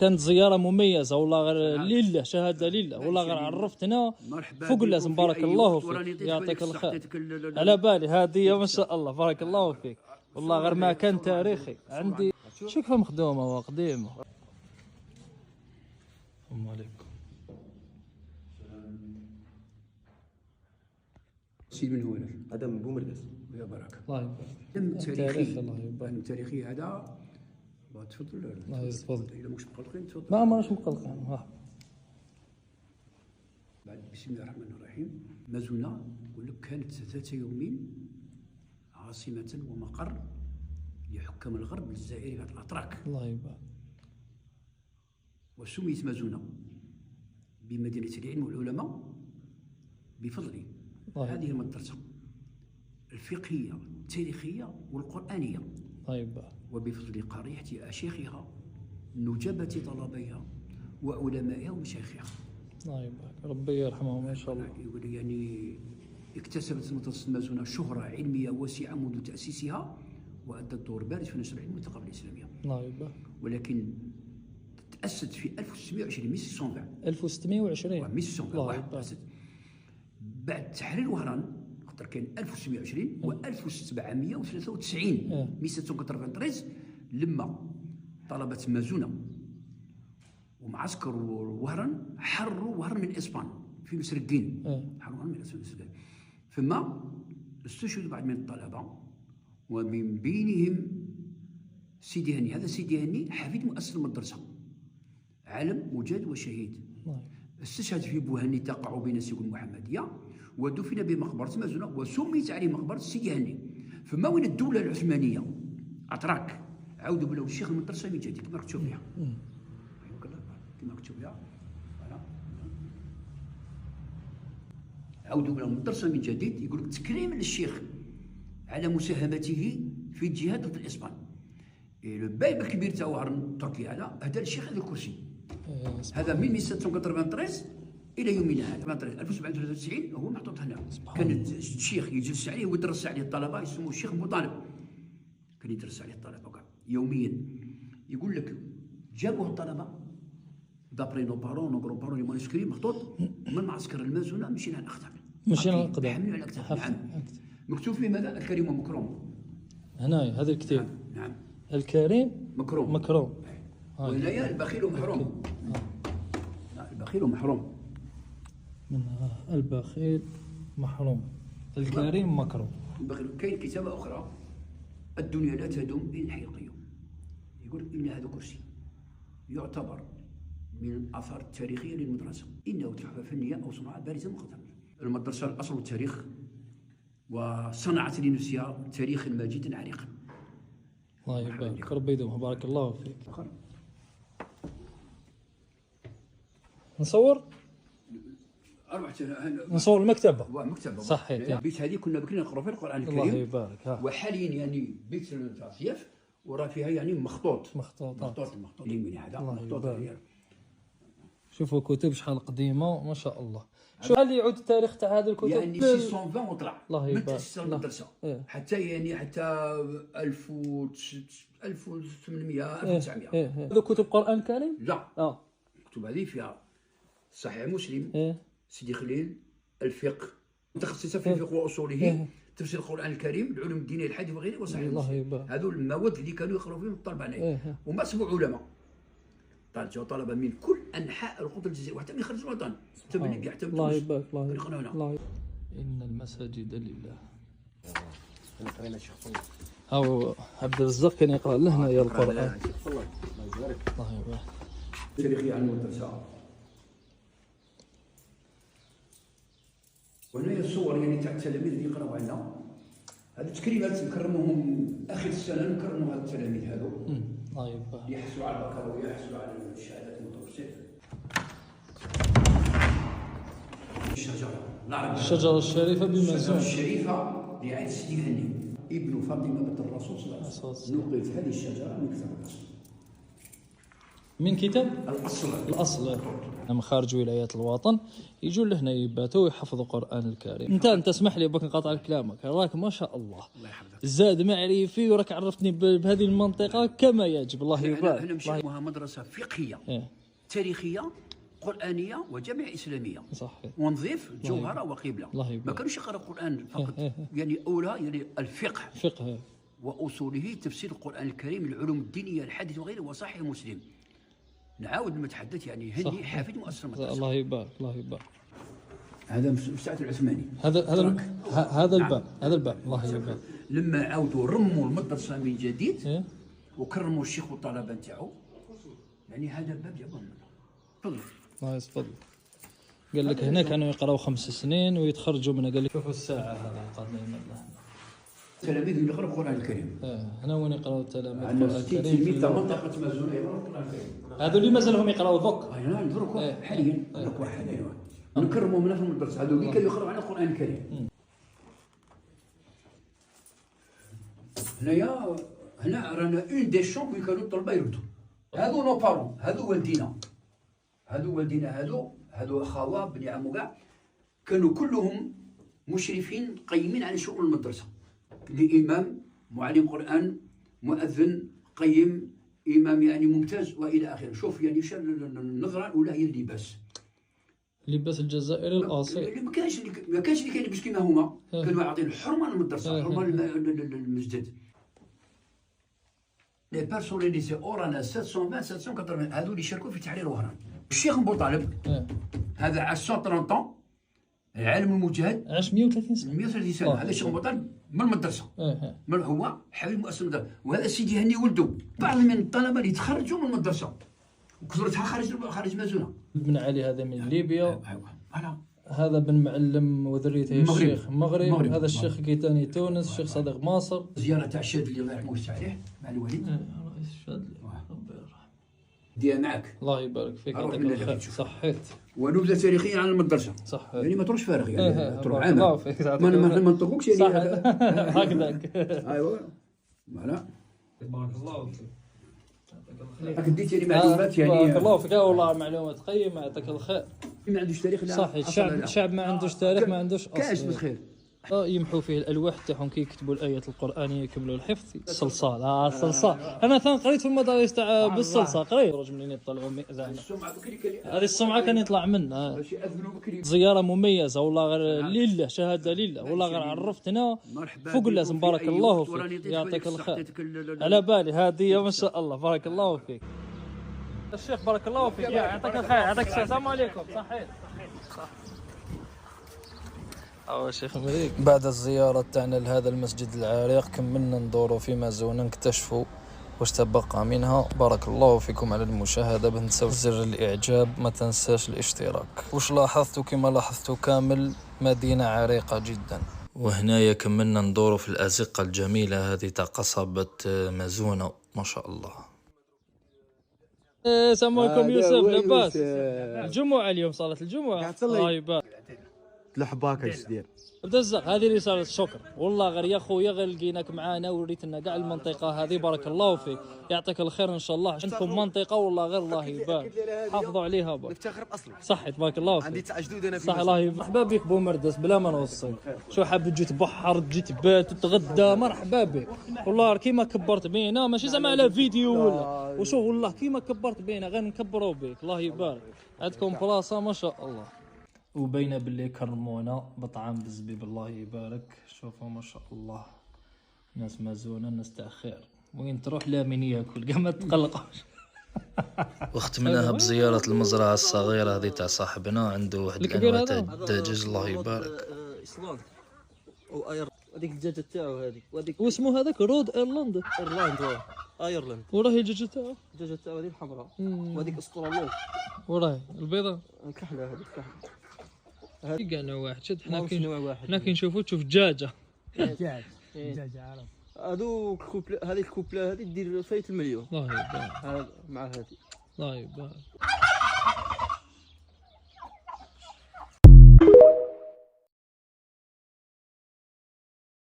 كانت زياره مميزه والله، غير لله، شهاده لله والله، غير عرفتنا فوق اللازم. بارك الله فيك، يعطيك الخير. على بالي هذه ما شاء الله، بارك الله فيك والله، غير ما كان تاريخي عندي. شوف كيف مخدومه وقديمه. السلام عليكم. سيد من هو هذا من بومرقس. يا بركه. الله يبارك. علم تاريخي. الله يبارك. علم تاريخي هذا. تفضل. الله يتفضل. اذا مش مقلقين تفضل. ما ماناش مقلقين. بعد بسم الله الرحمن الرحيم. مازونا يقول لك كانت ذات يوم عاصمة ومقر لحكام الغرب الجزائري الأتراك. الله يبارك. وسميت مازونا بمدينة العلم والعلماء بفضل هذه المدرسة الفقهية التاريخية والقرآنية. الله يبارك. وبفضل قريحة أشيخها نجبة طلبيها وعلمائها ومشايخها. الله يبارك، ربي يرحمهم ان شاء الله. يقول يعني اكتسبت مدرسة مازونا شهرة علمية واسعة منذ تأسيسها، وأدت دور بارز في نشر العلم والثقافة الإسلامية. الله يبارك. ولكن تأسست في 1620 1620 الله يبارك. بعد تحرير وهران، خاطر كاين 1620 و 1793 1793 لما طلبت مازونا ومعسكر وهران حرروا وهران من اسبان في مسرقين. حرروا من اسبان. ثم استشهد بعض من الطلبه ومن بينهم سيدي هاني. هذا سيدي هاني حفيد مؤسس المدرسه، عالم مجاهد وشهيد. استشهد في بوهني تقع بين سجون المحمديه، ودفن بمقبره مازونا وسميت عليه مقبره سيدي هاني. فما وين الدوله العثمانيه اتراك عاودوا بلاو الشيخ المدرسه من جديد كما كتشوف فيها. كما كتشوف فيها عاودوا بلاو المدرسه من جديد. يقول لك تكريم للشيخ على مساهمته في الجهاد ضد الاسبان. الباب الكبير تاع وهران تركيا هذا هذا الشيخ هذا الكرسي هذا من 1793 الى يومنا هذا 1793 هو محطوط هنا. كان الشيخ يجلس عليه ويدرس عليه الطلبه، يسموه الشيخ ابو طالب، كان يدرس عليه الطلبه كاع يوميا. يقول لك جابوه الطلبه دابري نو بارون نو بارون لي مانسكري محطوط من معسكر المازونه مشينا على الاقدام. مشينا على الاقدام. حملوا على الاقدام. نعم. مكتوب في ماذا؟ الكريم ومكروم. هنايا هذا الكتاب. نعم. الكريم مكروم. وهنايا البخيل ومحروم. البخيل ومحروم. من البخيل محروم، الكريم مكروم. كاين كتابة أخرى، الدنيا لا تدوم إلا الحي القيوم. يقول إن هذا كرسي يعتبر من الآثار التاريخية للمدرسة، إنه تحفة فنية أو صناعة بارزة مقدمة. المدرسة الأصل والتاريخ، وصنعت لنفسها تاريخ مجيدا عريقا. الله يبارك، ربي يدومها، بارك الله فيك. نصور؟ نصور المكتبة. مكتبة صحيح. البيت هذه كنا بكري نقرأ فيها القرآن الكريم. الله يبارك. وحاليا يعني بيت التعصيف وراه فيها يعني مخطوط اليمين هذا مخطوط. شوفوا كتب شحال قديمة ما شاء الله. شو اللي يعود التاريخ تاع هذه الكتب؟ يعني 620 وطلع. الله يبارك. من تأسيس المدرسة حتى يعني حتى 1800 1900. هذو كتب قرآن الكريم؟ لا. الكتب هذه فيها صحيح مسلم، سيدي خليل، الفقه متخصصة في الفقه وأصوله، تفسير القرآن الكريم، العلوم الدينية، الحديث وغيره، وصحيح مسلم. هذو المواد اللي كانوا يقراوا فيهم الطلبة هنايا. وما سبوا علماء. جاو طلبة من كل أنحاء القطر الجزائرية وحتى من خارج الوطن. الله يبارك. الله إن المساجد لله. هاو عبد الرزاق كان يقرأ لنا يا القرآن. الله يبارك. تاريخية عن المدرسة. وهنا الصور يعني تاع التلاميذ اللي يقراو عندنا. هذه تكريمات نكرموهم اخر السنه، نكرموا هاد التلاميذ هذو. الله يبارك. اللي يحصلوا على البكالوريا، يحصلوا على الشهادات المتوسطه. الشجره الشريفه بمازون. الشجره الشريفه لعهد سيدي هاني ابن فاطمه بنت الرسول صلى الله عليه وسلم. نوقف هذه الشجره من كتاب الرسول. من كتاب الاصل. الاصل من خارج ولايات الوطن يجوا لهنا يباتوا ويحفظوا القران الكريم. انت اسمح لي بك نقاطع كلامك، راك ما شاء الله زاد معرفي وراك عرفتني بهذه المنطقه كما يجب. الله يبارك. احنا مشيناها مدرسه فقهيه تاريخيه قرانيه وجامعه اسلاميه. صحيح. ونضيف جوهره وقبله. ما كانوش يقراوا القران فقط. يعني اولى يعني الفقه. فقه واصوله، تفسير القران الكريم، العلوم الدينيه، الحديث وغيره، وصحيح مسلم. نعاود نتحدث يعني هني حافظ مؤسسه المدرسه. الله يبارك. الله يبارك. هذا ساعة العثماني. هذا الباب. هذا الباب. الله يبارك. لما عاودوا رموا المدرسه من جديد وكرموا الشيخ والطلبه نتاعو، يعني هذا الباب جابوا لنا. تفضل. الله يسفضل. قال لك هنا كانوا يقراوا 5 سنين ويتخرجوا منها. قال لك شوفوا الساعه هذه قادنا يمنا التلاميذ اللي يقراوا القران الكريم. هنا وين يقراوا التلاميذ القران الكريم؟ في منطقه مازونه يقراوا القران الكريم. هذو اللي مازالهم يقراوا دوك. اي ندرك حاليا. حاليا نكرموا من في المدرسه. هذو اللي كانوا يقراوا على القران الكريم. هنا رانا اون دي شون وين كانوا الطلبه يردوا. هذو نو بارون، هذو والدينا. هذو خاوه بني عمو كاع كانوا كلهم مشرفين قيمين على شؤون المدرسه. لامام، معلم قران، مؤذن، قيم، امام يعني ممتاز والى اخره. شوف يعني النظره الاولى هي اللباس. اللباس الجزائري الاصيل. ما كانش اللي كان يلبس كيما هما. كانوا يعطيو الحرمه للمدرسه، الحرمه للمسجد. لي بيرسوناليزي اورانا 720 780 هذو اللي شاركوا في تحرير وهران. الشيخ بوطالب هذا عاش 130 طون، العالم المجتهد عاش 130 سنه. 130 سنه. هذا الشيخ بوطالب من المدرسه. من هو حبيب مؤسس المدرسه. وهذا سيدي هاني ولده بعض من الطلبه اللي تخرجوا من المدرسه وكثرتها خارج مازونه. بن علي هذا من ليبيا. هذا بن معلم وذريته الشيخ المغرب. هذا الشيخ كيتاني تونس. الشيخ صديق مصر. زياره تاع الشاذلي الله يرحمه ويوسع عليه مع الوالد. رئيس الشاذلي ربي يرحمه. ديها معك. الله يبارك فيك. يعطيك الخير. صحيت. ونبذه تاريخيه عن المدرسه. صح. يعني ما تروحش فارغ يعني تروح عام. الله فيك. ما نطقوكش يعني. صح. هكذاك. ايوه فوالا. بارك الله فيك. راك ديت يعني معلومات يعني. بارك الله فيك. والله معلومات قيمه. يعطيك الخير. ما عندوش تاريخ. لا صح. الشعب ما عندوش تاريخ، ما عندوش اصل. كاش بالخير. يمحوا فيه الالواح تاعهم كي يكتبوا الايات القرانيه يكملوا الحفظ. الصلصال. الصلصال. انا ثان قريت في المدارس تاع بالصلصه قريت. خرج منين يطلعوا زعما هذه السمعه كان يطلع منها. زياره مميزه والله. غير لله شهاده لله والله. غير عرفتنا فوق اللازم. بارك الله فيك. يعطيك الخير. على بالي هذه ما شاء الله. بارك الله فيك الشيخ. بارك الله فيك. يعطيك الخير. يعطيك السلام عليكم. صحيت. شيخ مليك. بعد الزيارة تاعنا لهذا المسجد العريق كملنا ندوروا في مازونة نكتشفوا واش تبقى منها. بارك الله فيكم على المشاهدة. ما تنساوش زر الاعجاب، ما تنساش الاشتراك. واش لاحظتوا؟ كما لاحظتوا كامل مدينة عريقة جدا. وهنايا كملنا ندوروا في الأزقة الجميلة هذه تاع قصبة مازونة ما شاء الله. السلام عليكم يوسف. لاباس؟ الجمعة اليوم صلاة الجمعة. الله يبارك. لحباك ايش دير؟ بدزق. هذه رسالة الشكر والله. غير يا خويا غير لقيناك معانا وريتنا كاع المنطقة هذه. بارك الله فيك. يعطيك الخير ان شاء الله. عندكم منطقة والله غير الله يبارك. حافظوا عليها بارك. نفتخر باصلي. صحيت. بارك الله فيك. عندي تاع جدود انا في. صح. الله يبارك. مرحبا بك بومرداس بلا ما نوصل. شو حاب تجي تبحر تجي تبات وتتغدى مرحبا بك والله. كيما كبرت بينا ماشي زعما على فيديو ولا وشو والله. كيما كبرت بينا غير نكبروا بك. الله يبارك. عندكم بلاصة ما شاء الله. وبين باللي كرمونا بطعام بالزبيب. الله يبارك. شوفوا ما شاء الله ناس مازونه ناس تاع خير. وين تروح لا من ياكل كاع ما تقلقوش. واختمناها بزيارة المزرعة الصغيرة هذه تاع صاحبنا. عنده واحد الانواع تاع الدجاج. الله يبارك. هذيك الدجاجة تاعو هذيك. واسمو هذاك رود ايرلاند. ايرلاند. وراهي الدجاجة تاعو. الدجاجة تاعو هذه الحمراء. وهذيك استرالوس. وراهي البيضاء. كحلة هذيك كحلة. هذه كاع نوع واحد. شد حنا كي نشوفوا تشوف دجاجة. دجاجة عرب. هذوك هذه الكوبلة هذه دير فايت المليون. الله يبارك. مع هذه. الله يبارك.